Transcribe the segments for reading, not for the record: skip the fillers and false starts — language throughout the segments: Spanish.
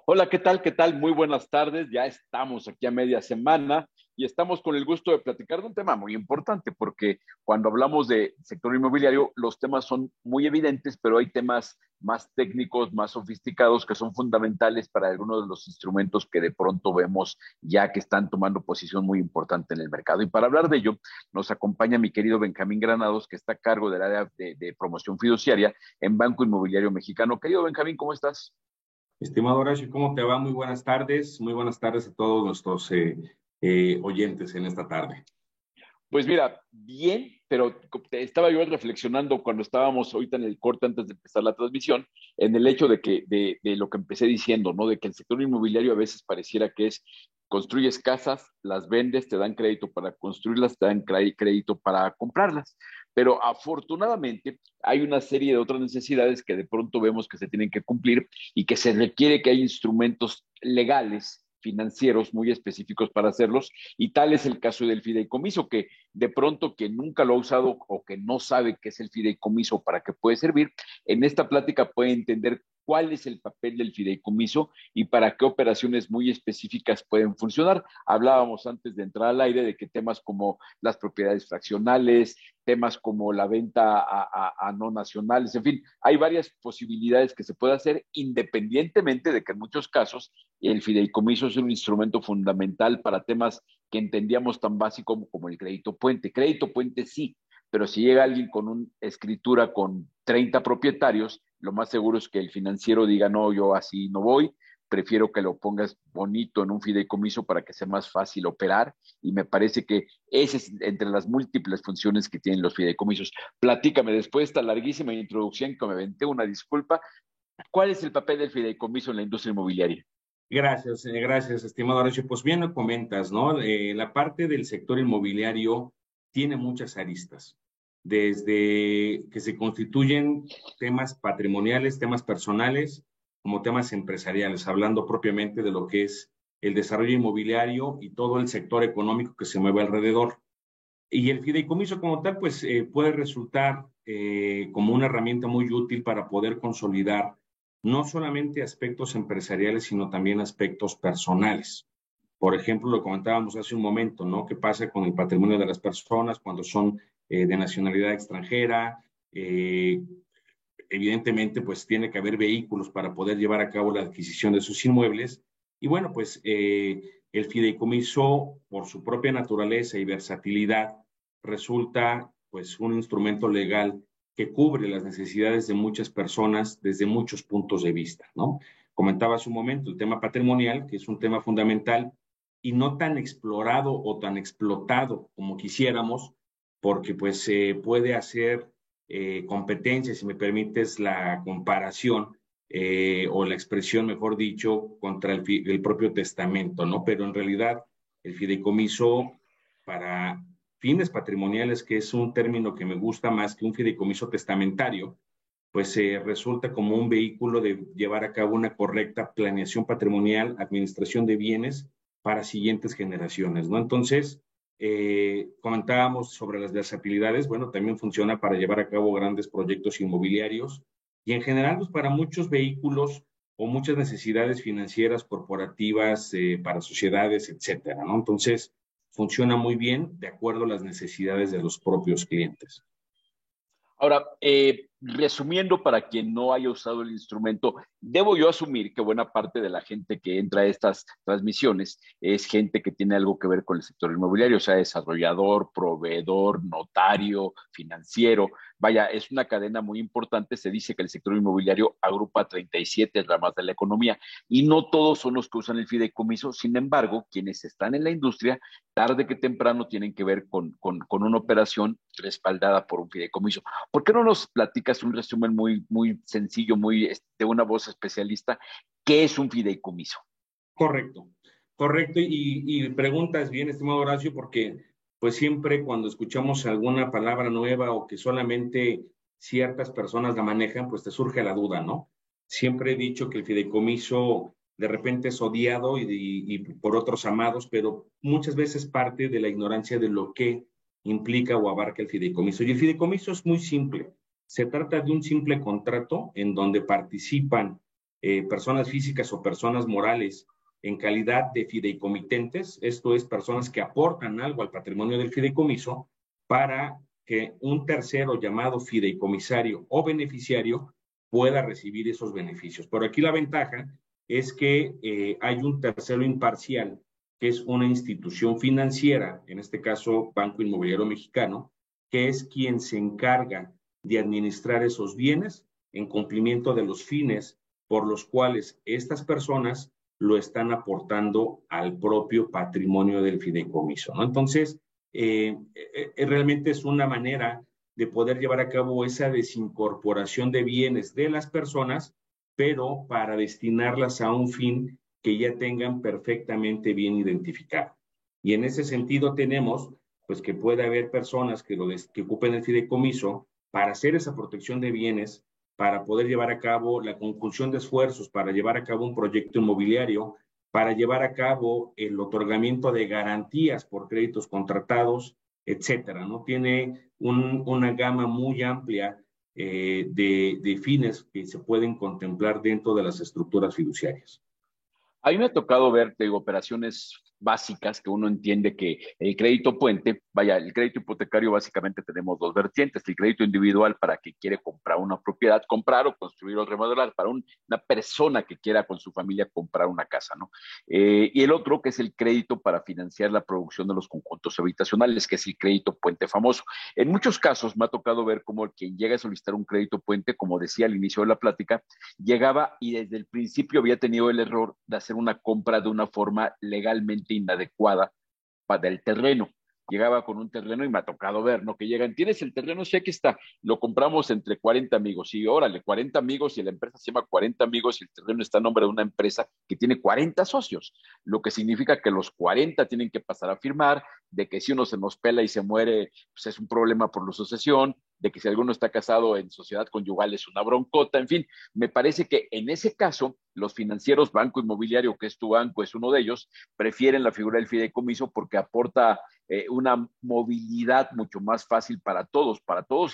Hola, ¿qué tal? ¿Qué tal? Muy buenas tardes. Ya estamos aquí a media semana y estamos con el gusto de platicar de un tema muy importante, porque cuando hablamos de sector inmobiliario, los temas son muy evidentes, pero hay temas más técnicos, más sofisticados, que son fundamentales para algunos de los instrumentos que de pronto vemos ya que están tomando posición muy importante en el mercado. Y para hablar de ello, nos acompaña mi querido Benjamín Granados, que está a cargo del área de promoción fiduciaria en Banco Inmobiliario Mexicano. Querido Benjamín, ¿cómo estás? Estimado Horacio, ¿cómo te va? Muy buenas tardes. Muy buenas tardes a todos nuestros oyentes en esta tarde. Pues mira, bien, pero estaba yo reflexionando cuando estábamos ahorita en el corte antes de empezar la transmisión, en el hecho de lo que empecé diciendo, ¿no? De que el sector inmobiliario a veces pareciera que es construyes casas, las vendes, te dan crédito para construirlas, te dan crédito para comprarlas. Pero afortunadamente hay una serie de otras necesidades que de pronto vemos que se tienen que cumplir y que se requiere que haya instrumentos legales financieros muy específicos para hacerlos, y tal es el caso del fideicomiso, que de pronto quien nunca lo ha usado o que no sabe qué es el fideicomiso, para qué puede servir, en esta plática puede entender cuál es el papel del fideicomiso y para qué operaciones muy específicas pueden funcionar. Hablábamos antes de entrar al aire de que temas como las propiedades fraccionales, temas como la venta a no nacionales, en fin, hay varias posibilidades que se puede hacer independientemente de que en muchos casos el fideicomiso es un instrumento fundamental para temas que entendíamos tan básico como el crédito puente. Crédito puente sí, pero si llega alguien con una escritura con 30 propietarios, lo más seguro es que el financiero diga, no, yo así no voy, prefiero que lo pongas bonito en un fideicomiso para que sea más fácil operar, y me parece que ese es entre las múltiples funciones que tienen los fideicomisos. Platícame, después de esta larguísima introducción que me aventé, una disculpa, ¿cuál es el papel del fideicomiso en la industria inmobiliaria? Gracias, estimado Horacio. Pues bien lo comentas, ¿no? La parte del sector inmobiliario tiene muchas aristas, desde que se constituyen temas patrimoniales, temas personales, como temas empresariales, hablando propiamente de lo que es el desarrollo inmobiliario y todo el sector económico que se mueve alrededor. Y el fideicomiso como tal, pues puede resultar como una herramienta muy útil para poder consolidar no solamente aspectos empresariales, sino también aspectos personales. Por ejemplo, lo comentábamos hace un momento, ¿no? ¿Qué pasa con el patrimonio de las personas cuando son de nacionalidad extranjera? Eh, Evidentemente, pues tiene que haber vehículos para poder llevar a cabo la adquisición de sus inmuebles. Y bueno, pues el fideicomiso, por su propia naturaleza y versatilidad, resulta pues un instrumento legal que cubre las necesidades de muchas personas desde muchos puntos de vista, ¿no? Comentaba hace un momento el tema patrimonial, que es un tema fundamental y no tan explorado o tan explotado como quisiéramos, porque pues se puede hacer competencia, si me permites la comparación o la expresión, mejor dicho, contra el propio testamento, ¿no? Pero en realidad el fideicomiso para fines patrimoniales, que es un término que me gusta más que un fideicomiso testamentario, pues resulta como un vehículo de llevar a cabo una correcta planeación patrimonial, administración de bienes para siguientes generaciones, ¿no? Entonces, comentábamos sobre las versatilidades, bueno, también funciona para llevar a cabo grandes proyectos inmobiliarios y en general, pues para muchos vehículos o muchas necesidades financieras, corporativas, para sociedades, etcétera, ¿no? Entonces, funciona muy bien de acuerdo a las necesidades de los propios clientes. Ahora, resumiendo para quien no haya usado el instrumento, debo yo asumir que buena parte de la gente que entra a estas transmisiones es gente que tiene algo que ver con el sector inmobiliario, o sea, desarrollador, proveedor, notario, financiero. Vaya, es una cadena muy importante. Se dice que el sector inmobiliario agrupa 37 ramas de la economía y no todos son los que usan el fideicomiso. Sin embargo, quienes están en la industria, tarde que temprano tienen que ver con una operación respaldada por un fideicomiso. ¿Por qué no nos platicas un resumen muy sencillo, de una voz especialista? ¿Qué es un fideicomiso? Correcto, correcto. Y preguntas bien, estimado Horacio, porque pues siempre cuando escuchamos alguna palabra nueva o que solamente ciertas personas la manejan, pues te surge la duda, ¿no? Siempre he dicho que el fideicomiso de repente es odiado y por otros amados, pero muchas veces parte de la ignorancia de lo que implica o abarca el fideicomiso. Y el fideicomiso es muy simple. Se trata de un simple contrato en donde participan personas físicas o personas morales en calidad de fideicomitentes, esto es, personas que aportan algo al patrimonio del fideicomiso para que un tercero llamado fideicomisario o beneficiario pueda recibir esos beneficios. Pero aquí la ventaja es que hay un tercero imparcial, que es una institución financiera, en este caso Banco Inmobiliario Mexicano, que es quien se encarga de administrar esos bienes en cumplimiento de los fines por los cuales estas personas lo están aportando al propio patrimonio del fideicomiso, ¿no? Entonces, realmente es una manera de poder llevar a cabo esa desincorporación de bienes de las personas, pero para destinarlas a un fin que ya tengan perfectamente bien identificado. Y en ese sentido tenemos, pues que puede haber personas que ocupen el fideicomiso para hacer esa protección de bienes, para poder llevar a cabo la conjunción de esfuerzos, para llevar a cabo un proyecto inmobiliario, para llevar a cabo el otorgamiento de garantías por créditos contratados, etcétera, ¿no? Tiene una gama muy amplia de fines que se pueden contemplar dentro de las estructuras fiduciarias. A mí me ha tocado ver, te digo, operaciones básicas que uno entiende que el crédito puente, vaya, el crédito hipotecario básicamente tenemos dos vertientes, el crédito individual para quien quiere comprar una propiedad, comprar o construir o remodelar, para una persona que quiera con su familia comprar una casa, ¿no? Y el otro que es el crédito para financiar la producción de los conjuntos habitacionales, que es el crédito puente famoso. En muchos casos me ha tocado ver cómo quien llega a solicitar un crédito puente, como decía al inicio de la plática, llegaba y desde el principio había tenido el error de hacer una compra de una forma legalmente inadecuada para el terreno. Llegaba con un terreno y me ha tocado ver, ¿no? Que llegan, tienes el terreno, sí, aquí está, lo compramos entre 40 amigos, y órale, 40 amigos, y la empresa se llama 40 amigos, y el terreno está a nombre de una empresa que tiene 40 socios, lo que significa que los 40 tienen que pasar a firmar, de que si uno se nos pela y se muere, pues es un problema por la sucesión, de que si alguno está casado en sociedad conyugal es una broncota, en fin, me parece que en ese caso, los financieros, Banco Inmobiliario, que es tu banco, es uno de ellos, prefieren la figura del fideicomiso porque aporta una movilidad mucho más fácil para todos,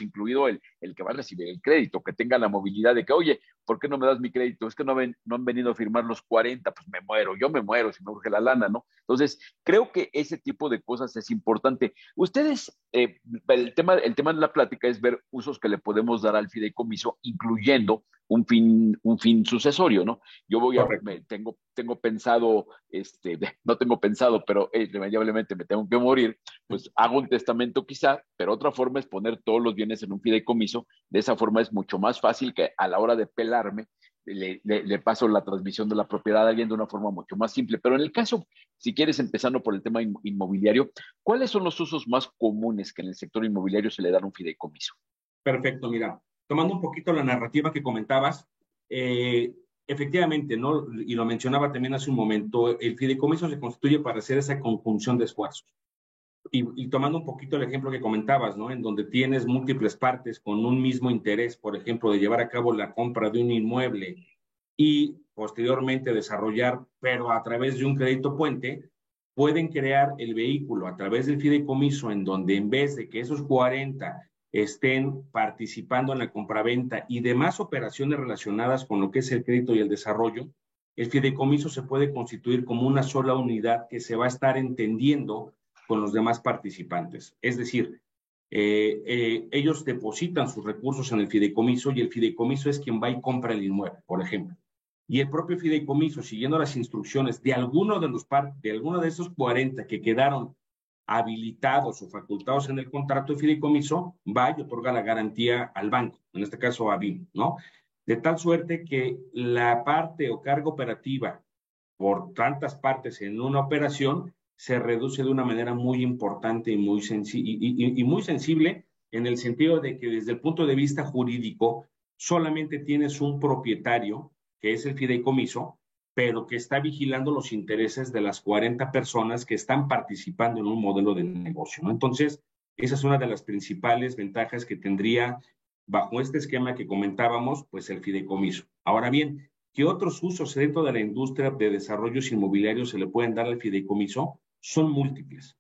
incluido el que va a recibir el crédito, que tenga la movilidad de que, oye, ¿por qué no me das mi crédito? Es que no han venido a firmar los 40, pues me muero, yo me muero si me urge la lana, ¿no? Entonces, creo que ese tipo de cosas es importante. Ustedes, el tema de la plática es ver usos que le podemos dar al fideicomiso, incluyendo un fin sucesorio, ¿no? Yo tengo pensado, no tengo pensado, pero irremediablemente me tengo que morir, pues hago un testamento quizá, pero otra forma es poner todos los bienes en un fideicomiso, de esa forma es mucho más fácil que a la hora de pelarme, le paso la transmisión de la propiedad a alguien de una forma mucho más simple. Pero en el caso, si quieres, empezando por el tema inmobiliario, ¿cuáles son los usos más comunes que en el sector inmobiliario se le dan a un fideicomiso? Perfecto, mira, tomando un poquito la narrativa que comentabas, efectivamente, ¿no? Y lo mencionaba también hace un momento, el fideicomiso se constituye para hacer esa conjunción de esfuerzos. Y tomando un poquito el ejemplo que comentabas, ¿no? En donde tienes múltiples partes con un mismo interés, por ejemplo, de llevar a cabo la compra de un inmueble y posteriormente desarrollar, pero a través de un crédito puente, pueden crear el vehículo a través del fideicomiso en donde en vez de que esos 40 estén participando en la compraventa y demás operaciones relacionadas con lo que es el crédito y el desarrollo, el fideicomiso se puede constituir como una sola unidad que se va a estar entendiendo con los demás participantes. Es decir, ellos depositan sus recursos en el fideicomiso y el fideicomiso es quien va y compra el inmueble, por ejemplo. Y el propio fideicomiso, siguiendo las instrucciones de alguno de esos 40 que quedaron habilitados o facultados en el contrato de fideicomiso, va y otorga la garantía al banco, en este caso a BIM, ¿no? De tal suerte que la parte o carga operativa por tantas partes en una operación se reduce de una manera muy importante y muy sensible en el sentido de que desde el punto de vista jurídico solamente tienes un propietario, que es el fideicomiso, pero que está vigilando los intereses de las 40 personas que están participando en un modelo de negocio, ¿no? Entonces, esa es una de las principales ventajas que tendría bajo este esquema que comentábamos, pues el fideicomiso. Ahora bien, ¿qué otros usos dentro de la industria de desarrollos inmobiliarios se le pueden dar al fideicomiso? Son múltiples.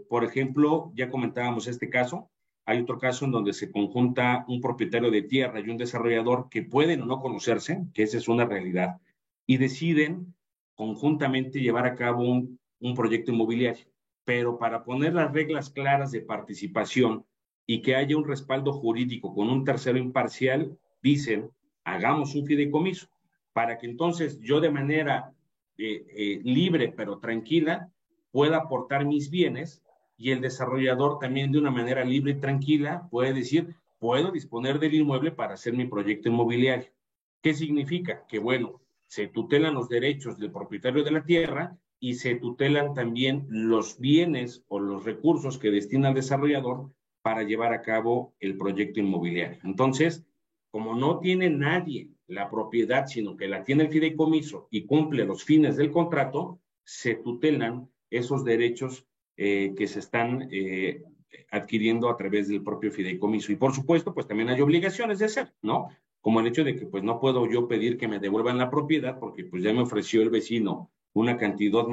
Por ejemplo, ya comentábamos este caso, Hay otro caso en donde se conjunta un propietario de tierra y un desarrollador que pueden o no conocerse, que esa es una realidad, y deciden conjuntamente llevar a cabo un proyecto inmobiliario. Pero para poner las reglas claras de participación y que haya un respaldo jurídico con un tercero imparcial, dicen, hagamos un fideicomiso, para que entonces yo de manera libre pero tranquila pueda aportar mis bienes y el desarrollador también de una manera libre y tranquila puede decir, puedo disponer del inmueble para hacer mi proyecto inmobiliario. ¿Qué significa? Que bueno, se tutelan los derechos del propietario de la tierra y se tutelan también los bienes o los recursos que destina el desarrollador para llevar a cabo el proyecto inmobiliario. Entonces, como no tiene nadie la propiedad, sino que la tiene el fideicomiso y cumple los fines del contrato, se tutelan esos derechos que se están adquiriendo a través del propio fideicomiso. Y por supuesto, pues también hay obligaciones de hacer, ¿no? Como el hecho de que pues no puedo yo pedir que me devuelvan la propiedad porque pues ya me ofreció el vecino una cantidad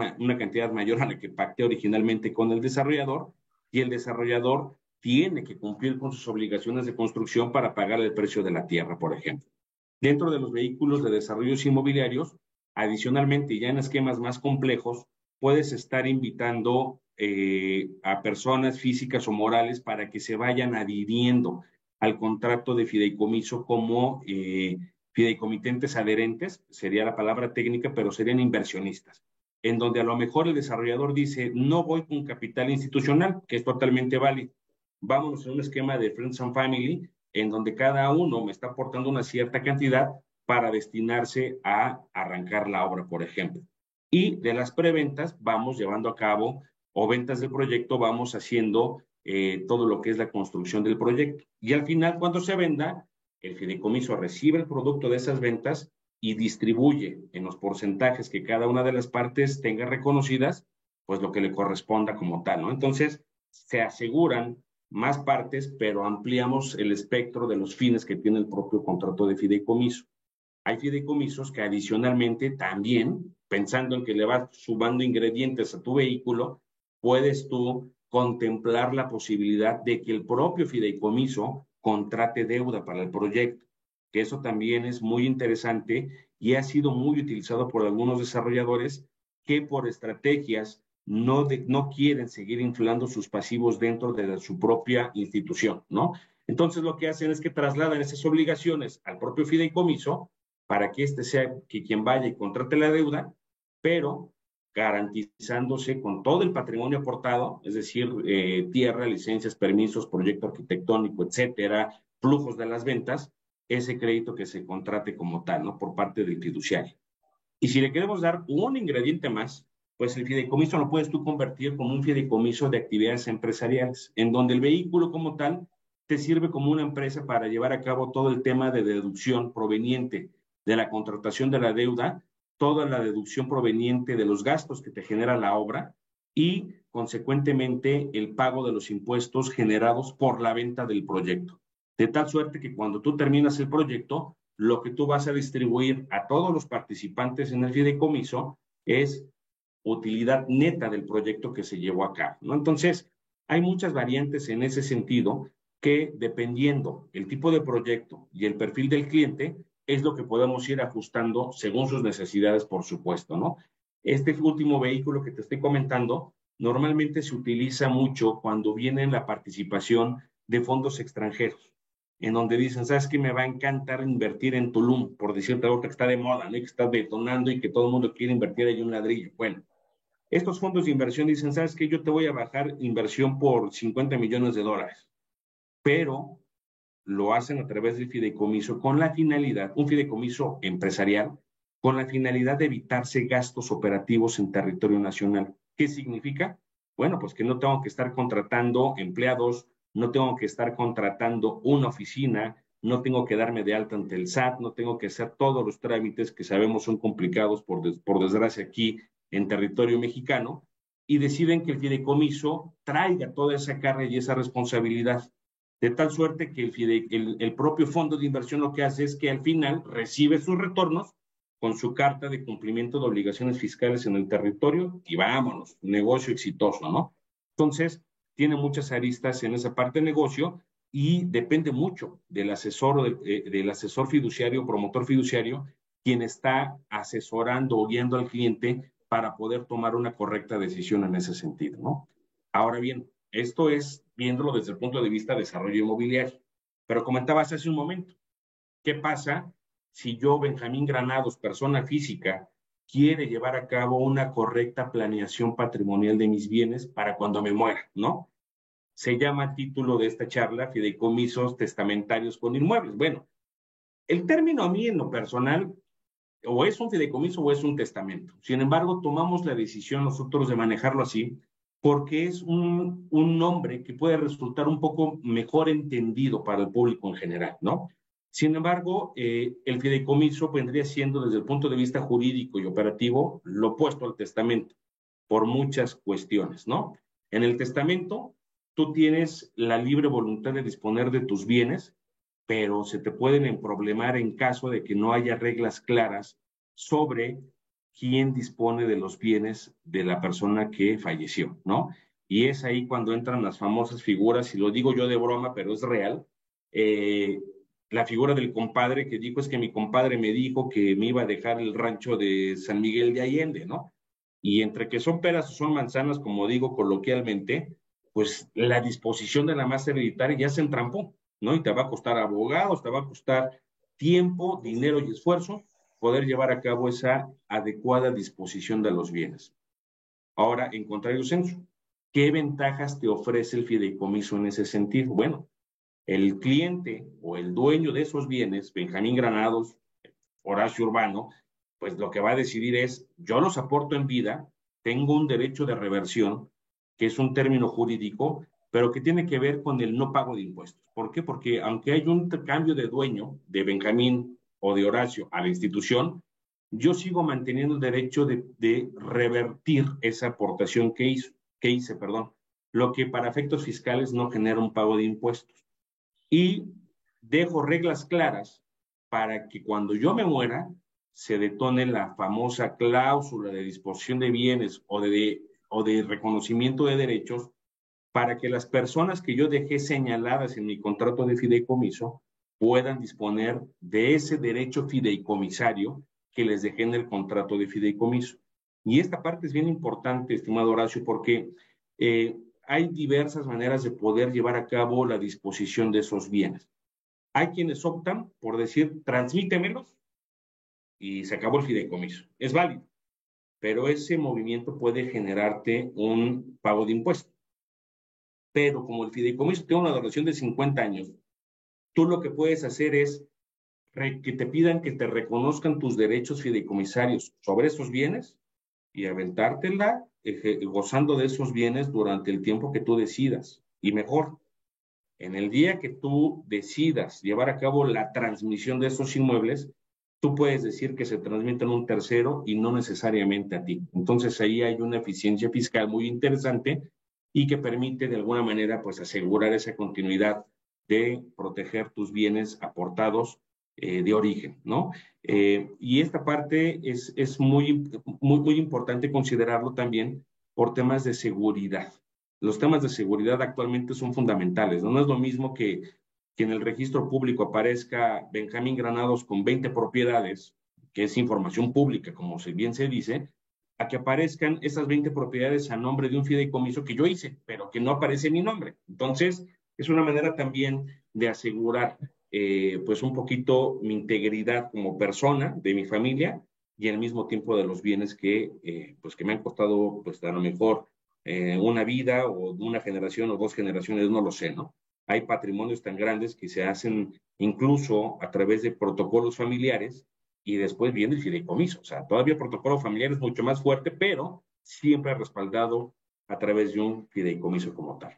mayor a la que pacté originalmente con el desarrollador y el desarrollador tiene que cumplir con sus obligaciones de construcción para pagar el precio de la tierra, por ejemplo. Dentro de los vehículos de desarrollos inmobiliarios, adicionalmente, ya en esquemas más complejos, puedes estar invitando a personas físicas o morales para que se vayan adhiriendo al contrato de fideicomiso como fideicomitentes adherentes, sería la palabra técnica, pero serían inversionistas, en donde a lo mejor el desarrollador dice, no voy con capital institucional, que es totalmente válido, vámonos a un esquema de Friends and Family, en donde cada uno me está aportando una cierta cantidad para destinarse a arrancar la obra, por ejemplo. Y de las preventas vamos llevando a cabo, o ventas del proyecto, vamos haciendo todo lo que es la construcción del proyecto. Y al final, cuando se venda, el fideicomiso recibe el producto de esas ventas y distribuye en los porcentajes que cada una de las partes tenga reconocidas, pues lo que le corresponda como tal, ¿no? Entonces, se aseguran más partes, pero ampliamos el espectro de los fines que tiene el propio contrato de fideicomiso. Hay fideicomisos que adicionalmente también, pensando en que le vas sumando ingredientes a tu vehículo, puedes tú contemplar la posibilidad de que el propio fideicomiso contrate deuda para el proyecto, que eso también es muy interesante y ha sido muy utilizado por algunos desarrolladores que por estrategias no quieren seguir inflando sus pasivos dentro de su propia institución, ¿no? Entonces lo que hacen es que trasladan esas obligaciones al propio fideicomiso para que éste sea quien vaya y contrate la deuda, pero garantizándose con todo el patrimonio aportado, es decir, tierra, licencias, permisos, proyecto arquitectónico, etcétera, flujos de las ventas, ese crédito que se contrate como tal, ¿no? Por parte del fiduciario. Y si le queremos dar un ingrediente más, pues el fideicomiso lo puedes tú convertir como un fideicomiso de actividades empresariales, en donde el vehículo como tal te sirve como una empresa para llevar a cabo todo el tema de deducción proveniente de la contratación de la deuda, toda la deducción proveniente de los gastos que te genera la obra y, consecuentemente, el pago de los impuestos generados por la venta del proyecto. De tal suerte que cuando tú terminas el proyecto, lo que tú vas a distribuir a todos los participantes en el fideicomiso es utilidad neta del proyecto que se llevó a cabo, ¿no? Entonces, hay muchas variantes en ese sentido que, dependiendo el tipo de proyecto y el perfil del cliente, es lo que podemos ir ajustando según sus necesidades, por supuesto, ¿no? Este último vehículo que te estoy comentando normalmente se utiliza mucho cuando viene la participación de fondos extranjeros, en donde dicen, ¿sabes qué? Me va a encantar invertir en Tulum, por decirte algo que está de moda, ¿no? Que está detonando y que todo el mundo quiere invertir ahí un ladrillo. Bueno, estos fondos de inversión dicen, ¿sabes qué? Yo te voy a bajar inversión por 50 millones de dólares, pero lo hacen a través del fideicomiso con la finalidad, un fideicomiso empresarial, con la finalidad de evitarse gastos operativos en territorio nacional. ¿Qué significa? Bueno, pues que no tengo que estar contratando empleados, no tengo que estar contratando una oficina, no tengo que darme de alta ante el SAT, no tengo que hacer todos los trámites que sabemos son complicados por desgracia aquí en territorio mexicano, y deciden que el fideicomiso traiga toda esa carga y esa responsabilidad, de tal suerte que el propio fondo de inversión lo que hace es que al final recibe sus retornos con su carta de cumplimiento de obligaciones fiscales en el territorio y vámonos, negocio exitoso, ¿no? Entonces, tiene muchas aristas en esa parte de negocio y depende mucho del asesor fiduciario, promotor fiduciario, quien está asesorando o guiando al cliente para poder tomar una correcta decisión en ese sentido, ¿no? Ahora bien, esto es viéndolo desde el punto de vista de desarrollo inmobiliario. Pero comentabas hace un momento, ¿qué pasa si yo, Benjamín Granados, persona física, quiere llevar a cabo una correcta planeación patrimonial de mis bienes para cuando me muera, ¿no? Se llama título de esta charla Fideicomisos Testamentarios con Inmuebles. Bueno, el término a mí en lo personal o es un fideicomiso o es un testamento. Sin embargo, tomamos la decisión nosotros de manejarlo así porque es un nombre que puede resultar un poco mejor entendido para el público en general, ¿no? Sin embargo, el fideicomiso vendría siendo desde el punto de vista jurídico y operativo lo opuesto al testamento por muchas cuestiones, ¿no? En el testamento, tú tienes la libre voluntad de disponer de tus bienes, pero se te pueden emproblemar en caso de que no haya reglas claras sobre quién dispone de los bienes de la persona que falleció, ¿no? Y es ahí cuando entran las famosas figuras, y lo digo yo de broma, pero es real, eh, la figura del compadre que dijo es que mi compadre me dijo que me iba a dejar el rancho de San Miguel de Allende, ¿no? Y entre que son peras o son manzanas, como digo coloquialmente, pues la disposición de la masa hereditaria ya se entrampó, ¿no? Y te va a costar abogados, te va a costar tiempo, dinero y esfuerzo poder llevar a cabo esa adecuada disposición de los bienes. Ahora, en contrario sensu, ¿qué ventajas te ofrece el fideicomiso en ese sentido? Bueno, el cliente o el dueño de esos bienes, Benjamín Granados, Horacio Urbano, pues lo que va a decidir es, yo los aporto en vida, tengo un derecho de reversión, que es un término jurídico, pero que tiene que ver con el no pago de impuestos. ¿Por qué? Porque aunque hay un cambio de dueño de Benjamín o de Horacio a la institución, yo sigo manteniendo el derecho de revertir esa aportación que hice, perdón, lo que para efectos fiscales no genera un pago de impuestos. Y dejo reglas claras para que cuando yo me muera se detone la famosa cláusula de disposición de bienes o de reconocimiento de derechos para que las personas que yo dejé señaladas en mi contrato de fideicomiso puedan disponer de ese derecho fideicomisario que les dejé en el contrato de fideicomiso. Y esta parte es bien importante, estimado Horacio, porque hay diversas maneras de poder llevar a cabo la disposición de esos bienes. Hay quienes optan por decir, transmítemelos y se acabó el fideicomiso. Es válido, pero ese movimiento puede generarte un pago de impuestos. Pero como el fideicomiso tiene una duración de 50 años, tú lo que puedes hacer es que te pidan que te reconozcan tus derechos fideicomisarios sobre esos bienes y aventártela gozando de esos bienes durante el tiempo que tú decidas. Y mejor, en el día que tú decidas llevar a cabo la transmisión de esos inmuebles, tú puedes decir que se transmiten a un tercero y no necesariamente a ti. Entonces ahí hay una eficiencia fiscal muy interesante y que permite de alguna manera pues asegurar esa continuidad de proteger tus bienes aportados de origen, ¿no? Y esta parte es muy importante considerarlo también por temas de seguridad. Los temas de seguridad actualmente son fundamentales, ¿no? No es lo mismo que en el registro público aparezca Benjamín Granados con 20 propiedades, que es información pública, como bien se dice, a que aparezcan esas 20 propiedades a nombre de un fideicomiso que yo hice, pero que no aparece mi nombre. Entonces, es una manera también de asegurar pues un poquito mi integridad como persona, de mi familia, y al mismo tiempo de los bienes pues que me han costado, pues a lo mejor una vida o una generación o dos generaciones, no lo sé, ¿no? Hay patrimonios tan grandes que se hacen incluso a través de protocolos familiares y después viene el fideicomiso. O sea, todavía el protocolo familiar es mucho más fuerte, pero siempre respaldado a través de un fideicomiso como tal.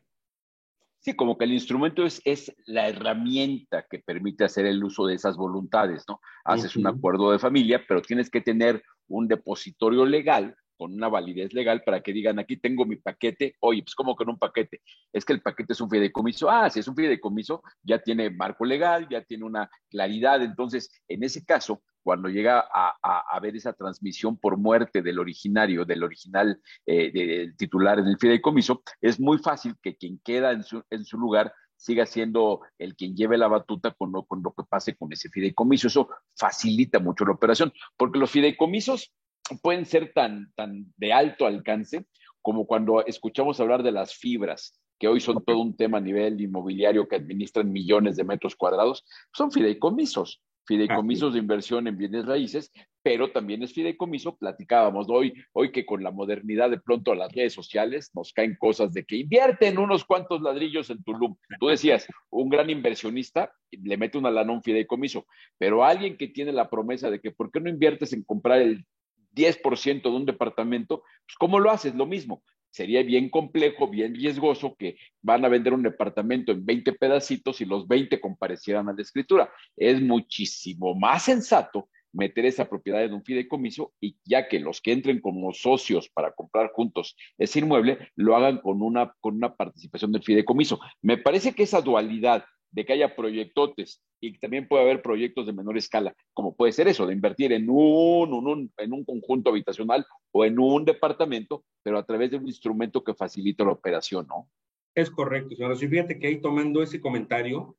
Sí, como que el instrumento es la herramienta que permite hacer el uso de esas voluntades, ¿no? Haces un acuerdo de familia, pero tienes que tener un depositorio legal con una validez legal para que digan, aquí tengo mi paquete. Oye, pues ¿cómo con un paquete? Es que el paquete es un fideicomiso. Ah, si es un fideicomiso, ya tiene marco legal, ya tiene una claridad. Entonces, en ese caso, cuando llega a haber esa transmisión por muerte del originario, del original del titular del fideicomiso, es muy fácil que quien queda en su lugar siga siendo el quien lleve la batuta con lo que pase con ese fideicomiso. Eso facilita mucho la operación, porque los fideicomisos pueden ser tan de alto alcance como cuando escuchamos hablar de las fibras, que hoy son todo un tema a nivel inmobiliario que administran millones de metros cuadrados, son fideicomisos, Así fideicomisos es. de inversión en bienes raíces, pero también es fideicomiso, platicábamos hoy que con la modernidad de pronto a las redes sociales nos caen cosas de que invierten unos cuantos ladrillos en Tulum. Tú decías, un gran inversionista le mete una lana a un fideicomiso, pero alguien que tiene la promesa de que ¿por qué no inviertes en comprar el 10% de un departamento? Pues ¿cómo lo haces? Lo mismo. Sería bien complejo, bien riesgoso que van a vender un departamento en 20 pedacitos y los 20 comparecieran a la escritura. Es muchísimo más sensato meter esa propiedad en un fideicomiso y ya que los que entren como socios para comprar juntos ese inmueble lo hagan con una participación del fideicomiso. Me parece que esa dualidad de que haya proyectotes y que también puede haber proyectos de menor escala, como puede ser eso, de invertir en un conjunto habitacional o en un departamento, pero a través de un instrumento que facilite la operación, ¿no? Es correcto, señora. Si fíjate que ahí tomando ese comentario,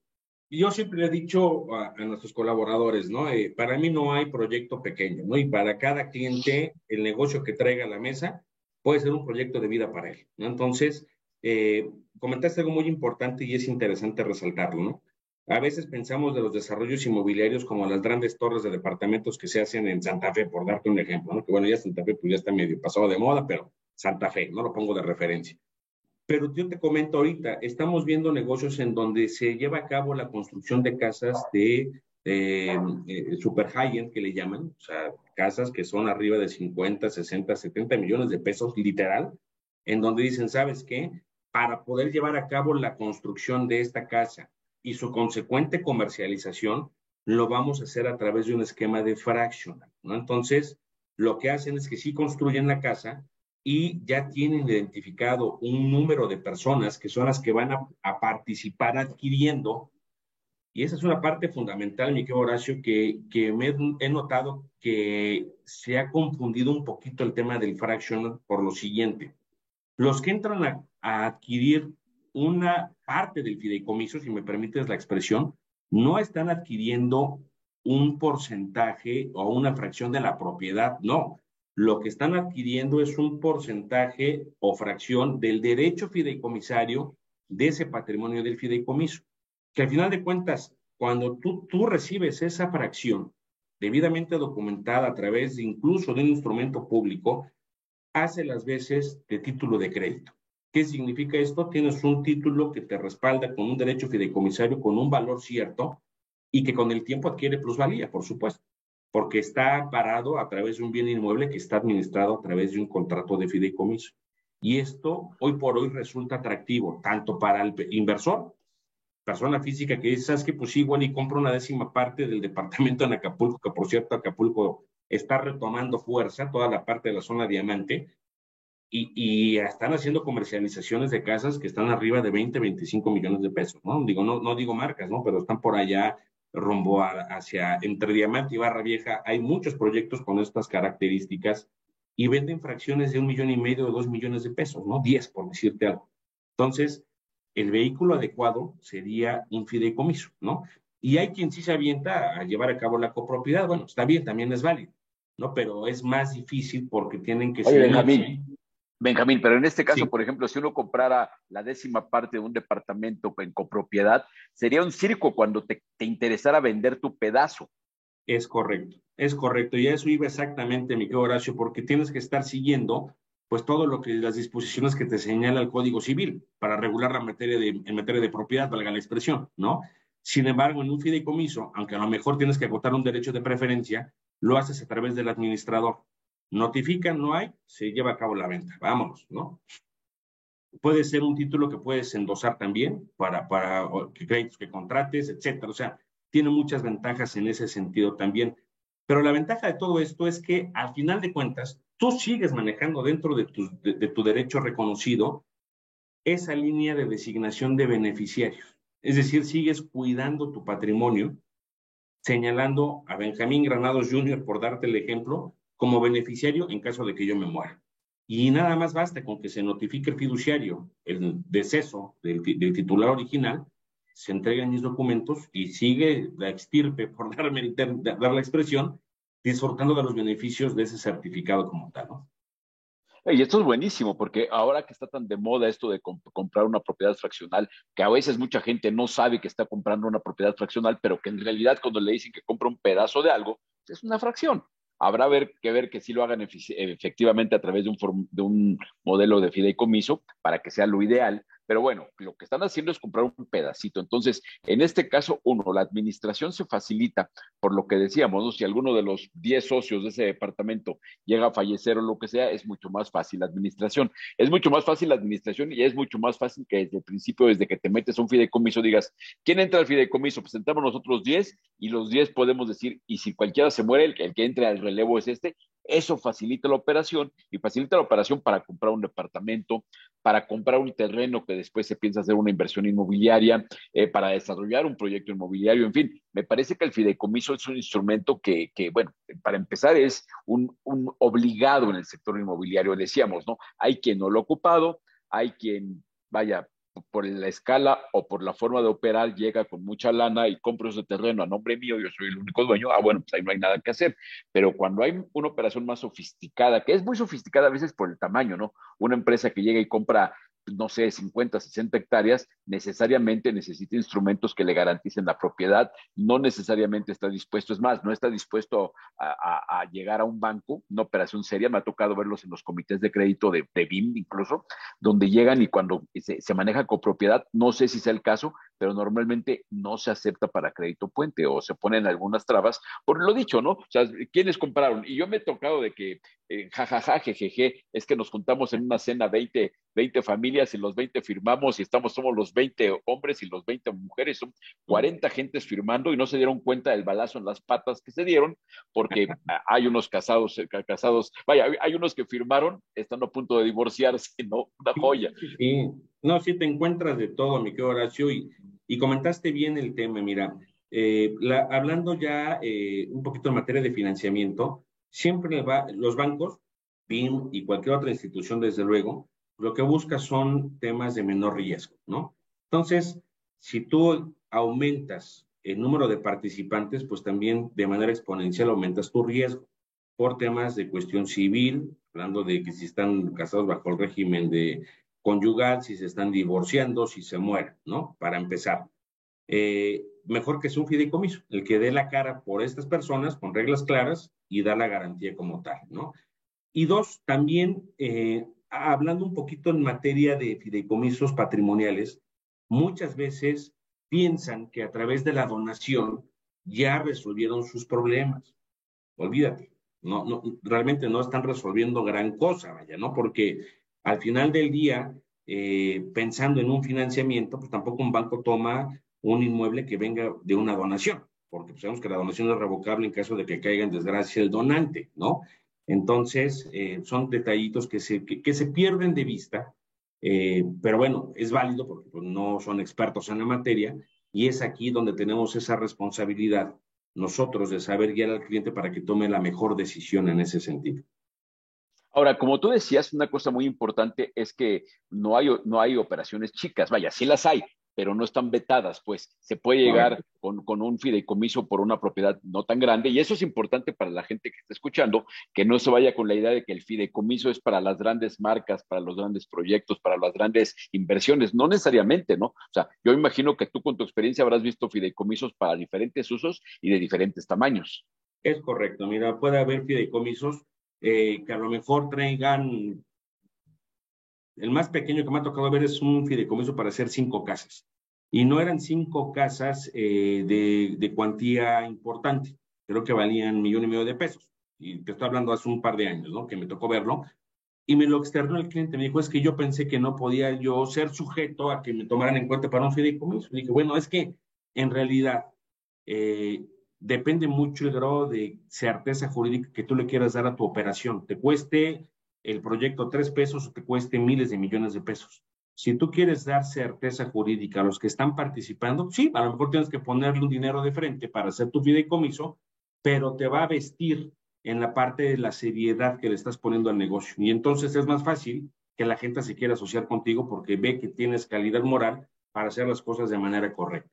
yo siempre le he dicho a nuestros colaboradores, ¿no? Para mí no hay proyecto pequeño, ¿no? Y para cada cliente, el negocio que traiga a la mesa puede ser un proyecto de vida para él, ¿no? Entonces, comentaste algo muy importante y es interesante resaltarlo, ¿no? A veces pensamos de los desarrollos inmobiliarios como las grandes torres de departamentos que se hacen en Santa Fe, por darte un ejemplo, ¿no? Que bueno, ya Santa Fe pues ya está medio pasado de moda, pero Santa Fe, no lo pongo de referencia. Pero yo te comento ahorita, estamos viendo negocios en donde se lleva a cabo la construcción de casas de super high-end, que le llaman, o sea, casas que son arriba de 50, 60, 70 millones de pesos, literal, en donde dicen, ¿sabes qué? Para poder llevar a cabo la construcción de esta casa y su consecuente comercialización, lo vamos a hacer a través de un esquema de fractional, ¿no? Entonces, lo que hacen es que sí construyen la casa, y ya tienen identificado un número de personas que son las que van a participar adquiriendo. Y esa es una parte fundamental, mi querido Horacio, que he notado que se ha confundido un poquito el tema del fractional por lo siguiente. Los que entran a adquirir una parte del fideicomiso, si me permites la expresión, no están adquiriendo un porcentaje o una fracción de la propiedad, no. Lo que están adquiriendo es un porcentaje o fracción del derecho fideicomisario de ese patrimonio del fideicomiso. Que al final de cuentas, cuando tú recibes esa fracción debidamente documentada a través de incluso de un instrumento público, hace las veces de título de crédito. ¿Qué significa esto? Tienes un título que te respalda con un derecho fideicomisario con un valor cierto y que con el tiempo adquiere plusvalía, por supuesto, porque está parado a través de un bien inmueble que está administrado a través de un contrato de fideicomiso. Y esto hoy por hoy resulta atractivo tanto para el inversor, persona física que dice, ¿sabes qué? Pues igual y compro una décima parte del departamento en Acapulco, que por cierto Acapulco está retomando fuerza, toda la parte de la zona diamante, y están haciendo comercializaciones de casas que están arriba de 20, 25 millones de pesos, ¿no? Digo, no digo marcas, ¿no? Pero están por allá rumbo hacia, entre Diamante y Barra Vieja, hay muchos proyectos con estas características y venden fracciones de 1,5 millones o 2 millones de pesos, ¿no? 10, por decirte algo. Entonces, el vehículo adecuado sería un fideicomiso, ¿no? Y hay quien sí se avienta a llevar a cabo la copropiedad, bueno, está bien, también es válido, ¿no? Pero es más difícil porque tienen que Oye, ceñirse. Benjamín, pero en este caso, Sí, por ejemplo, si uno comprara la décima parte de un departamento en copropiedad, sería un circo cuando te interesara vender tu pedazo. es correcto, es correcto. Y a eso iba exactamente, mi querido Horacio, porque tienes que estar siguiendo pues todo lo que las disposiciones que te señala el Código Civil para regular la materia en materia de propiedad, valga la expresión, ¿no? Sin embargo, en un fideicomiso, aunque a lo mejor tienes que agotar un derecho de preferencia, lo haces a través del administrador. Notifican, no hay, se lleva a cabo la venta. Vámonos, ¿no? Puede ser un título que puedes endosar también para créditos que contrates, etcétera. O sea, tiene muchas ventajas en ese sentido también. Pero la ventaja de todo esto es que al final de cuentas, tú sigues manejando dentro de tu derecho reconocido esa línea de designación de beneficiarios. Es decir, sigues cuidando tu patrimonio, señalando a Benjamín Granados Jr., por darte el ejemplo, como beneficiario en caso de que yo me muera. Y nada más basta con que se notifique el fiduciario el deceso del titular original se entreguen mis documentos y sigue la extirpe, por dar la expresión, disfrutando de los beneficios de ese certificado como tal, ¿no? Y esto es buenísimo, porque ahora que está tan de moda esto de comprar una propiedad fraccional, que a veces mucha gente no sabe que está comprando una propiedad fraccional, pero que en realidad cuando le dicen que compra un pedazo de algo, es una fracción. Habrá que ver que sí lo hagan efectivamente a través de un modelo de fideicomiso para que sea lo ideal. Pero bueno, lo que están haciendo es comprar un pedacito. Entonces, en este caso, uno, la administración se facilita por lo que decíamos, ¿no? Si alguno de los 10 socios de ese departamento llega a fallecer o lo que sea, es mucho más fácil la administración. Es mucho más fácil la administración y es mucho más fácil que desde el principio, desde que te metes a un fideicomiso, digas, ¿quién entra al fideicomiso? Pues entramos nosotros 10 y los 10 podemos decir, y si cualquiera se muere, el que entre al relevo es este. Eso facilita la operación y facilita la operación para comprar un departamento, para comprar un terreno que después se piensa hacer una inversión inmobiliaria, para desarrollar un proyecto inmobiliario, en fin, me parece que el fideicomiso es un instrumento bueno, para empezar es un obligado en el sector inmobiliario, decíamos, ¿no? Hay quien no lo ha ocupado, hay quien, vaya, por la escala o por la forma de operar, llega con mucha lana y compra ese terreno a nombre mío, yo soy el único dueño, bueno, pues ahí no hay nada que hacer. Pero cuando hay una operación más sofisticada, que es muy sofisticada a veces por el tamaño, ¿no? Una empresa que llega y compra, no sé, 50, 60 hectáreas, necesariamente necesita instrumentos que le garanticen la propiedad, no necesariamente está dispuesto, es más, no está dispuesto a llegar a un banco, una operación seria, me ha tocado verlos en los comités de crédito de BIM incluso, donde llegan y cuando se maneja copropiedad, no sé si sea el caso, pero normalmente no se acepta para crédito puente o se ponen algunas trabas, por lo dicho, ¿no? O sea, ¿quiénes compraron? Y yo me he tocado de que, jajaja, jejeje, es que nos juntamos en una cena 20 familias y los 20 firmamos y somos los 20 hombres y los 20 mujeres, son 40 gentes firmando y no se dieron cuenta del balazo en las patas que se dieron porque hay unos casados, vaya, hay unos que firmaron estando a punto de divorciarse, ¿no? Una joya. Sí, no, sí te encuentras de todo, mi querido Horacio, y comentaste bien el tema, mira, hablando ya un poquito en materia de financiamiento, siempre los bancos, BIM y cualquier otra institución, desde luego, lo que busca son temas de menor riesgo, ¿no? Entonces, si tú aumentas el número de participantes, pues también de manera exponencial aumentas tu riesgo por temas de cuestión civil, hablando de que si están casados bajo el régimen de conyugal, si se están divorciando, si se mueren, ¿no? Para empezar. Mejor que sea un fideicomiso, el que dé la cara por estas personas con reglas claras y da la garantía como tal, ¿no? Y dos, también hablando un poquito en materia de fideicomisos patrimoniales, muchas veces piensan que a través de la donación ya resolvieron sus problemas. Olvídate, realmente no están resolviendo gran cosa, vaya, ¿no? Porque al final del día, pensando en un financiamiento, pues tampoco un banco toma un inmueble que venga de una donación, porque pues, sabemos que la donación es revocable en caso de que caiga en desgracia el donante, ¿no? Entonces, son detallitos que se pierden de vista, pero bueno, es válido porque pues, no son expertos en la materia y es aquí donde tenemos esa responsabilidad nosotros de saber guiar al cliente para que tome la mejor decisión en ese sentido. Ahora, como tú decías, una cosa muy importante es que no hay operaciones chicas, vaya, sí las hay, pero no están vetadas, pues se puede llegar Correcto. con un fideicomiso por una propiedad no tan grande, y eso es importante para la gente que está escuchando, que no se vaya con la idea de que el fideicomiso es para las grandes marcas, para los grandes proyectos, para las grandes inversiones, no necesariamente, ¿no? O sea, yo imagino que tú con tu experiencia habrás visto fideicomisos para diferentes usos y de diferentes tamaños. Es correcto, mira, puede haber fideicomisos que a lo mejor traigan, el más pequeño que me ha tocado ver es un fideicomiso para hacer 5 casas. Y no eran 5 casas de cuantía importante, creo que valían 1,5 millones de pesos. Y te estoy hablando hace un par de años, ¿no? Que me tocó verlo. Y me lo externó el cliente, me dijo, es que yo pensé que no podía yo ser sujeto a que me tomaran en cuenta para un fideicomiso. Y dije, bueno, es que en realidad eh, depende mucho el grado de certeza jurídica que tú le quieras dar a tu operación. Te cueste el proyecto 3 pesos o te cueste miles de millones de pesos. Si tú quieres dar certeza jurídica a los que están participando, sí, a lo mejor tienes que ponerle un dinero de frente para hacer tu fideicomiso, pero te va a vestir en la parte de la seriedad que le estás poniendo al negocio. Y entonces es más fácil que la gente se quiera asociar contigo porque ve que tienes calidad moral para hacer las cosas de manera correcta.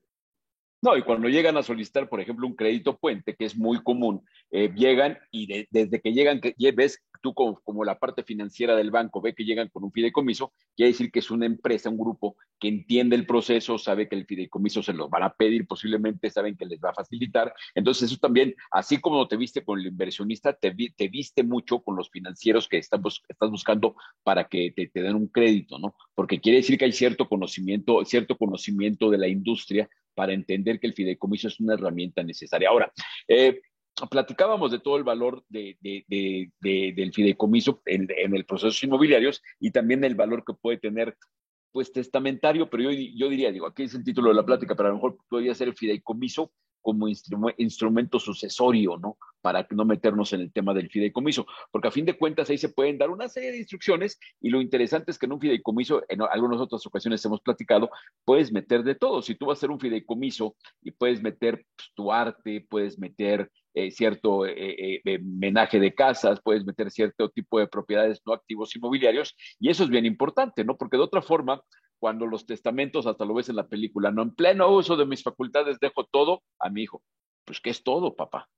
No, y cuando llegan a solicitar, por ejemplo, un crédito puente, que es muy común, llegan y desde que llegan, ves tú como la parte financiera del banco, ve que llegan con un fideicomiso, quiere decir que es una empresa, un grupo que entiende el proceso, sabe que el fideicomiso se los van a pedir posiblemente, saben que les va a facilitar. Entonces eso también, así como te viste con el inversionista, te viste mucho con los financieros que estás buscando para que te den un crédito, ¿no? Porque quiere decir que hay cierto conocimiento de la industria para entender que el fideicomiso es una herramienta necesaria. Ahora, platicábamos de todo el valor del fideicomiso en el proceso inmobiliarios y también el valor que puede tener pues testamentario, pero yo diría, digo, aquí es el título de la plática, pero a lo mejor podría ser el fideicomiso como instrumento sucesorio, ¿no? Para no meternos en el tema del fideicomiso, porque a fin de cuentas ahí se pueden dar una serie de instrucciones y lo interesante es que en un fideicomiso, en algunas otras ocasiones hemos platicado, puedes meter de todo. Si tú vas a hacer un fideicomiso y puedes meter pues, tu arte, puedes meter cierto menaje de casas, puedes meter cierto tipo de propiedades no activos inmobiliarios, y eso es bien importante, ¿no? Porque de otra forma, cuando los testamentos, hasta lo ves en la película, no en pleno uso de mis facultades dejo todo a mi hijo. Pues, ¿qué es todo, papá?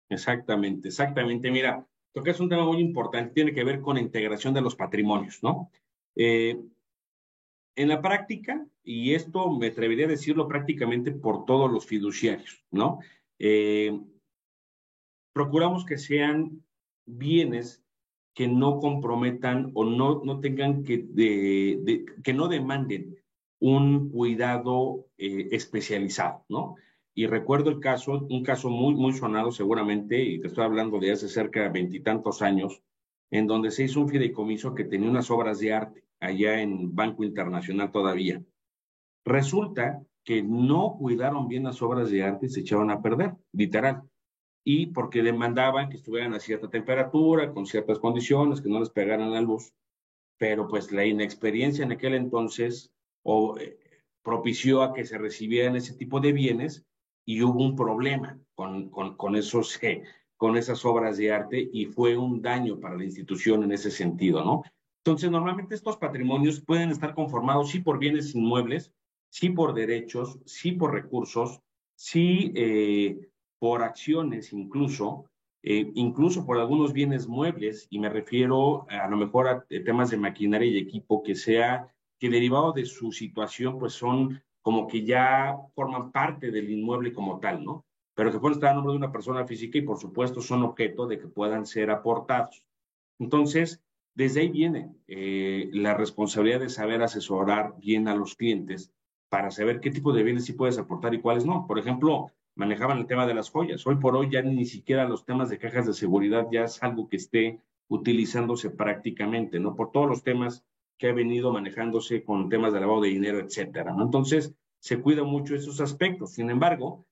Exactamente, exactamente. Mira, creo que es un tema muy importante, tiene que ver con la integración de los patrimonios, ¿no? Eh, en la práctica, y esto me atrevería a decirlo prácticamente por todos los fiduciarios, ¿no? Eh, Procuramos que sean bienes que no comprometan o no tengan que no demanden un cuidado especializado, ¿no? Y recuerdo un caso muy sonado seguramente, y te estoy hablando de hace cerca de veintitantos años, en donde se hizo un fideicomiso que tenía unas obras de arte allá en Banco Internacional todavía. Resulta que no cuidaron bien las obras de arte y se echaron a perder, literal, y porque demandaban que estuvieran a cierta temperatura, con ciertas condiciones, que no les pegaran la luz, pero pues la inexperiencia en aquel entonces o, propició a que se recibieran ese tipo de bienes y hubo un problema con esas obras de arte y fue un daño para la institución en ese sentido, ¿no? Entonces, normalmente estos patrimonios pueden estar conformados sí por bienes inmuebles, sí por derechos, sí por recursos, sí por acciones incluso, incluso por algunos bienes muebles, y me refiero a lo mejor a temas de maquinaria y equipo que derivado de su situación, pues son como que ya forman parte del inmueble como tal, ¿no? Pero que pueden estar a nombre de una persona física y por supuesto son objeto de que puedan ser aportados. Entonces, desde ahí viene la responsabilidad de saber asesorar bien a los clientes para saber qué tipo de bienes sí puedes aportar y cuáles no. Por ejemplo, manejaban el tema de las joyas. Hoy por hoy ya ni siquiera los temas de cajas de seguridad ya es algo que esté utilizándose prácticamente, ¿no? Por todos los temas que ha venido manejándose con temas de lavado de dinero, etcétera, ¿no? Entonces, se cuida mucho esos aspectos. Sin embargo,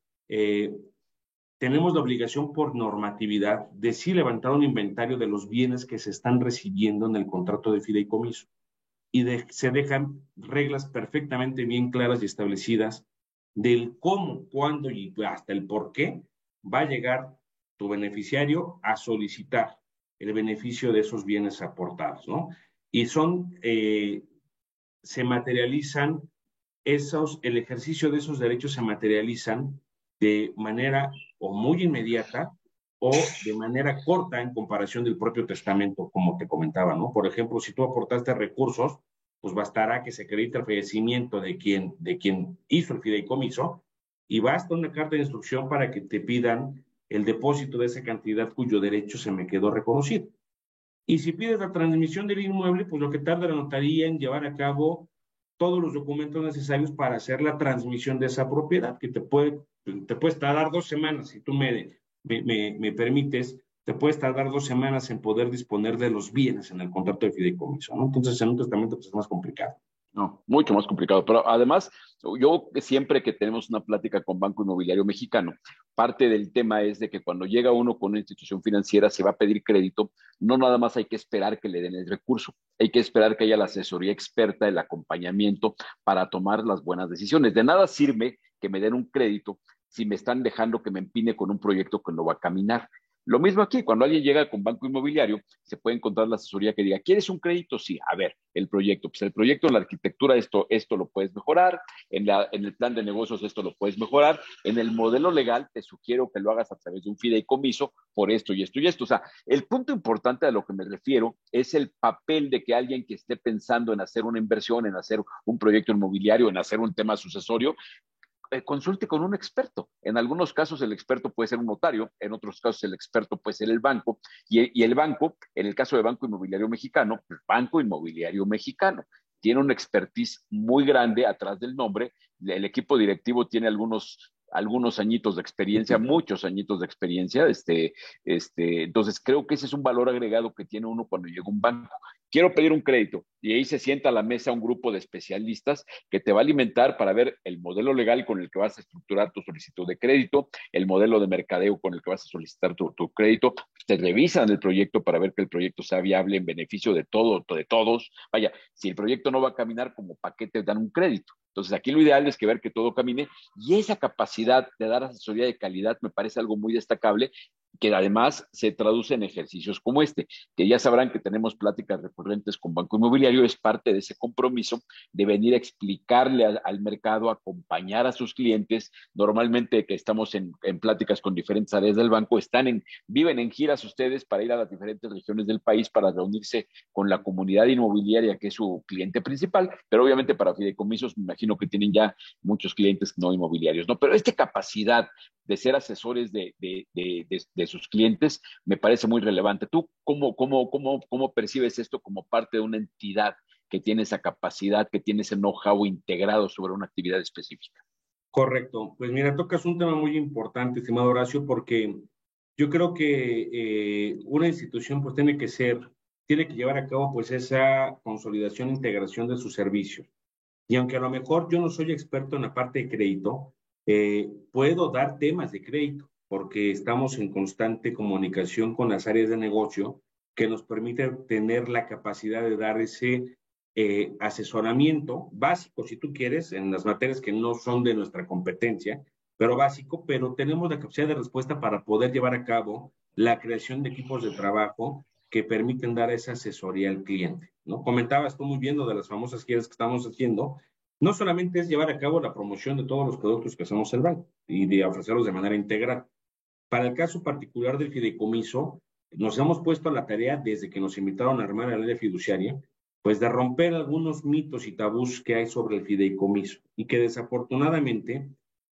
tenemos la obligación por normatividad de sí levantar un inventario de los bienes que se están recibiendo en el contrato de fideicomiso y se dejan reglas perfectamente bien claras y establecidas del cómo, cuándo y hasta el por qué va a llegar tu beneficiario a solicitar el beneficio de esos bienes aportados, ¿no? Y se materializan el ejercicio de esos derechos se materializan de manera o muy inmediata o de manera corta en comparación del propio testamento, como te comentaba, ¿no? Por ejemplo, si tú aportaste recursos, pues bastará que se acredite el fallecimiento de quien hizo el fideicomiso y basta una carta de instrucción para que te pidan el depósito de esa cantidad cuyo derecho se me quedó reconocido. Y si pides la transmisión del inmueble, pues lo que tarda la notaría en llevar a cabo todos los documentos necesarios para hacer la transmisión de esa propiedad, que te puedes tardar 2 semanas, si tú me permites, te puedes tardar 2 semanas en poder disponer de los bienes en el contrato de fideicomiso, ¿no? Entonces, en un testamento pues, es más complicado. No, mucho más complicado. Pero además, yo siempre que tenemos una plática con Banco Inmobiliario Mexicano, parte del tema es de que cuando llega uno con una institución financiera, se va a pedir crédito, no nada más hay que esperar que le den el recurso, hay que esperar que haya la asesoría experta, el acompañamiento para tomar las buenas decisiones. De nada sirve que me den un crédito si me están dejando que me empine con un proyecto que no va a caminar. Lo mismo aquí, cuando alguien llega con banco inmobiliario, se puede encontrar la asesoría que diga, ¿quieres un crédito? Sí, a ver, el proyecto, pues el proyecto en la arquitectura, esto lo puedes mejorar, en el plan de negocios esto lo puedes mejorar, en el modelo legal te sugiero que lo hagas a través de un fideicomiso por esto y esto y esto. O sea, el punto importante a lo que me refiero es el papel de que alguien que esté pensando en hacer una inversión, en hacer un proyecto inmobiliario, en hacer un tema sucesorio, consulte con un experto. En algunos casos el experto puede ser un notario, en otros casos el experto puede ser el banco, y el banco, en el caso de Banco Inmobiliario Mexicano, pues Banco Inmobiliario Mexicano, tiene una expertise muy grande atrás del nombre. El equipo directivo tiene algunos añitos de experiencia, muchos añitos de experiencia. Entonces, creo que ese es un valor agregado que tiene uno cuando llega a un banco. Quiero pedir un crédito y ahí se sienta a la mesa un grupo de especialistas que te va a alimentar para ver el modelo legal con el que vas a estructurar tu solicitud de crédito, el modelo de mercadeo con el que vas a solicitar tu crédito. Te revisan el proyecto para ver que el proyecto sea viable en beneficio de todo, de todos. Vaya, si el proyecto no va a caminar, como paquete dan un crédito. Entonces, aquí lo ideal es que ver que todo camine, y esa capacidad de dar asesoría de calidad me parece algo muy destacable, que además se traduce en ejercicios como este, que ya sabrán que tenemos pláticas recurrentes con Banco Inmobiliario. Es parte de ese compromiso de venir a explicarle al mercado, acompañar a sus clientes. Normalmente que estamos en pláticas con diferentes áreas del banco, viven en giras ustedes para ir a las diferentes regiones del país para reunirse con la comunidad inmobiliaria, que es su cliente principal, pero obviamente para fideicomisos me imagino que tienen ya muchos clientes no inmobiliarios, ¿no? Pero esta capacidad de ser asesores de sus clientes me parece muy relevante. ¿Tú cómo percibes esto como parte de una entidad que tiene esa capacidad, que tiene ese know-how integrado sobre una actividad específica? Correcto. Pues mira, tocas un tema muy importante, estimado Horacio, porque yo creo que una institución pues tiene que llevar a cabo pues esa consolidación e integración de sus servicios. Y aunque a lo mejor yo no soy experto en la parte de crédito, puedo dar temas de crédito, porque estamos en constante comunicación con las áreas de negocio que nos permite tener la capacidad de dar ese asesoramiento básico, si tú quieres, en las materias que no son de nuestra competencia, pero básico, pero tenemos la capacidad de respuesta para poder llevar a cabo la creación de equipos de trabajo que permiten dar esa asesoría al cliente, ¿no? Comentabas tú muy bien lo de las famosas giras que estamos haciendo. No solamente es llevar a cabo la promoción de todos los productos que hacemos el banco y de ofrecerlos de manera integral. Para el caso particular del fideicomiso, nos hemos puesto a la tarea desde que nos invitaron a armar la ley fiduciaria, pues de romper algunos mitos y tabús que hay sobre el fideicomiso y que desafortunadamente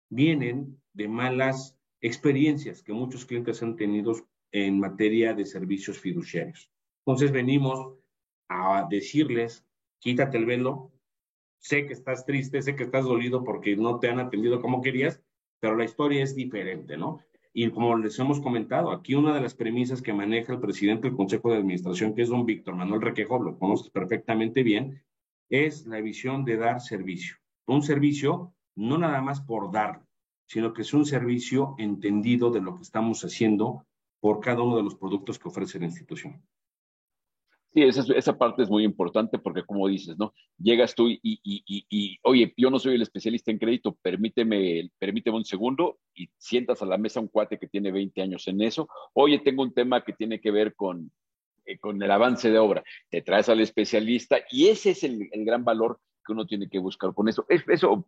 vienen de malas experiencias que muchos clientes han tenido en materia de servicios fiduciarios. Entonces venimos a decirles, quítate el velo, sé que estás triste, sé que estás dolido porque no te han atendido como querías, pero la historia es diferente, ¿no? Y como les hemos comentado, aquí una de las premisas que maneja el presidente del Consejo de Administración, que es don Víctor Manuel Requejo, lo conoces perfectamente bien, es la visión de dar servicio. Un servicio no nada más por dar, sino que es un servicio entendido de lo que estamos haciendo por cada uno de los productos que ofrece la institución. Sí, esa parte es muy importante porque, como dices, ¿no? Llegas tú oye, yo no soy el especialista en crédito, permíteme un segundo, y sientas a la mesa un cuate que tiene 20 años en eso. Oye, tengo un tema que tiene que ver con el avance de obra. Te traes al especialista, y ese es el gran valor que uno tiene que buscar con eso.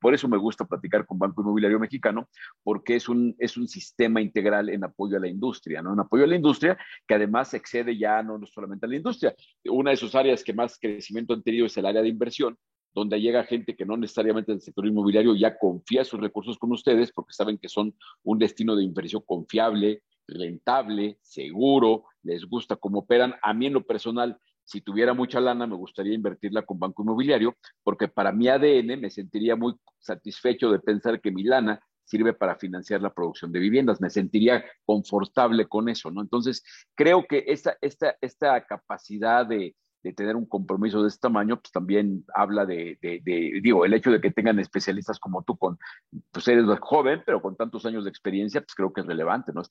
Por eso me gusta platicar con Banco Inmobiliario Mexicano, porque es un sistema integral en apoyo a la industria, ¿no? En apoyo a la industria, que además excede ya no solamente a la industria. Una de sus áreas que más crecimiento han tenido es el área de inversión, donde llega gente que no necesariamente del sector inmobiliario ya confía sus recursos con ustedes porque saben que son un destino de inversión confiable, rentable, seguro, les gusta cómo operan. A mí en lo personal, si tuviera mucha lana, me gustaría invertirla con Banco Inmobiliario, porque para mi ADN me sentiría muy satisfecho de pensar que mi lana sirve para financiar la producción de viviendas. Me sentiría confortable con eso, ¿no? Entonces, creo que esta capacidad de tener un compromiso de este tamaño, pues también habla digo, el hecho de que tengan especialistas como tú, pues eres joven, pero con tantos años de experiencia, pues creo que es relevante, ¿no?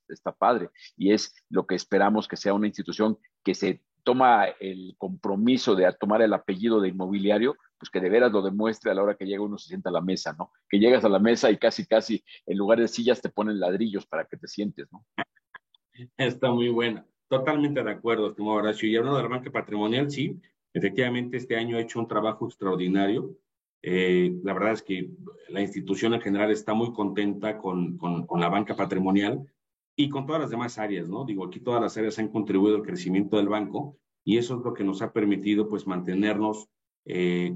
Está padre, y es lo que esperamos que sea una institución que se toma el compromiso de tomar el apellido de inmobiliario, pues que de veras lo demuestre a la hora que llega uno se sienta a la mesa, ¿no? Que llegas a la mesa y casi, casi, en lugar de sillas te ponen ladrillos para que te sientes, ¿no? Está muy buena. Totalmente de acuerdo, estimado Horacio. Y hablando de la banca patrimonial, sí, efectivamente este año ha hecho un trabajo extraordinario. La verdad es que la institución en general está muy contenta con la banca patrimonial y con todas las demás áreas, ¿no? Digo, aquí todas las áreas han contribuido al crecimiento del banco y eso es lo que nos ha permitido, pues, mantenernos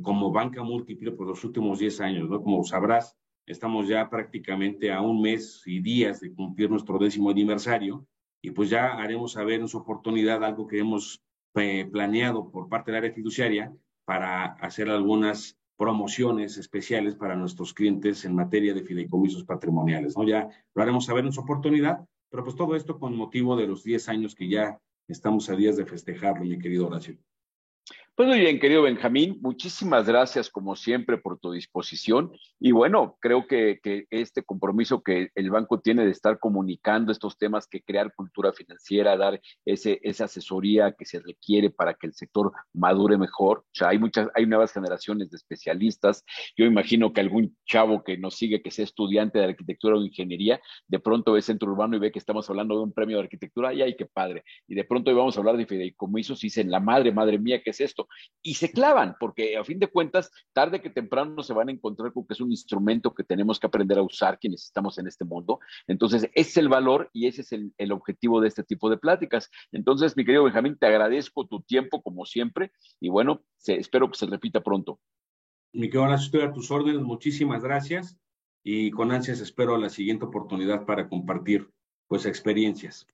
como banca múltiple por los últimos 10 años, ¿no? Como sabrás, estamos ya prácticamente a un mes y días de cumplir nuestro 10º aniversario y pues ya haremos saber en su oportunidad algo que hemos planeado por parte del área fiduciaria para hacer algunas promociones especiales para nuestros clientes en materia de fideicomisos patrimoniales, ¿no? Ya lo haremos saber en su oportunidad, pero pues todo esto con motivo de los 10 años que ya estamos a días de festejarlo, mi querido Horacio. Pues muy bien, querido Benjamín, muchísimas gracias como siempre por tu disposición y bueno, creo que este compromiso que el banco tiene de estar comunicando estos temas, que crear cultura financiera, dar esa asesoría que se requiere para que el sector madure mejor. O sea, hay nuevas generaciones de especialistas. Yo imagino que algún chavo que nos sigue, que sea estudiante de arquitectura o ingeniería, de pronto ve Centro Urbano y ve que estamos hablando de un premio de arquitectura, y ay, qué padre. Y de pronto íbamos a hablar de fideicomisos y dicen, la madre mía, ¿qué es esto? Y se clavan, porque a fin de cuentas, tarde que temprano se van a encontrar con que es un instrumento que tenemos que aprender a usar quienes estamos en este mundo. Entonces, ese es el valor y ese es el objetivo de este tipo de pláticas. Entonces, mi querido Benjamín, te agradezco tu tiempo como siempre y bueno, espero que se repita pronto. Mi querido Horacio, estoy a tus órdenes, muchísimas gracias y con ansias espero la siguiente oportunidad para compartir pues experiencias.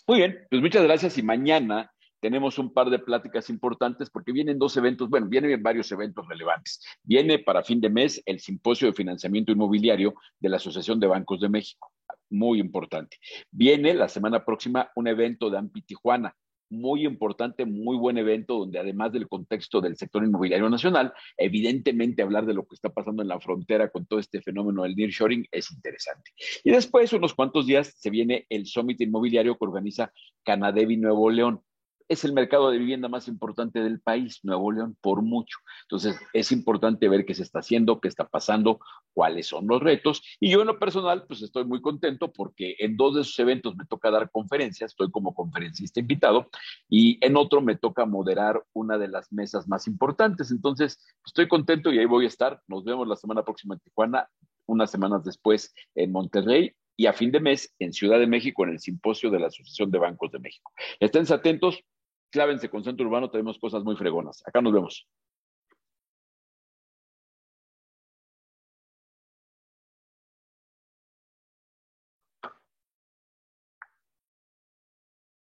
Muy bien, pues muchas gracias y mañana tenemos un par de pláticas importantes porque vienen dos eventos, bueno, vienen varios eventos relevantes. Viene para fin de mes el Simposio de Financiamiento Inmobiliario de la Asociación de Bancos de México, muy importante. Viene la semana próxima un evento de AMPI Tijuana, muy importante, muy buen evento donde además del contexto del sector inmobiliario nacional, evidentemente hablar de lo que está pasando en la frontera con todo este fenómeno del nearshoring es interesante. Y después, unos cuantos días, se viene el Summit Inmobiliario que organiza Canadevi Nuevo León. Es el mercado de vivienda más importante del país, Nuevo León, por mucho. Entonces, es importante ver qué se está haciendo, qué está pasando, cuáles son los retos. Y yo en lo personal, pues estoy muy contento porque en dos de esos eventos me toca dar conferencias, estoy como conferencista invitado, y en otro me toca moderar una de las mesas más importantes. Entonces, estoy contento y ahí voy a estar. Nos vemos la semana próxima en Tijuana, unas semanas después en Monterrey y a fin de mes en Ciudad de México en el simposio de la Asociación de Bancos de México. Estén atentos, clávense con Centro Urbano, tenemos cosas muy fregonas. Acá nos vemos.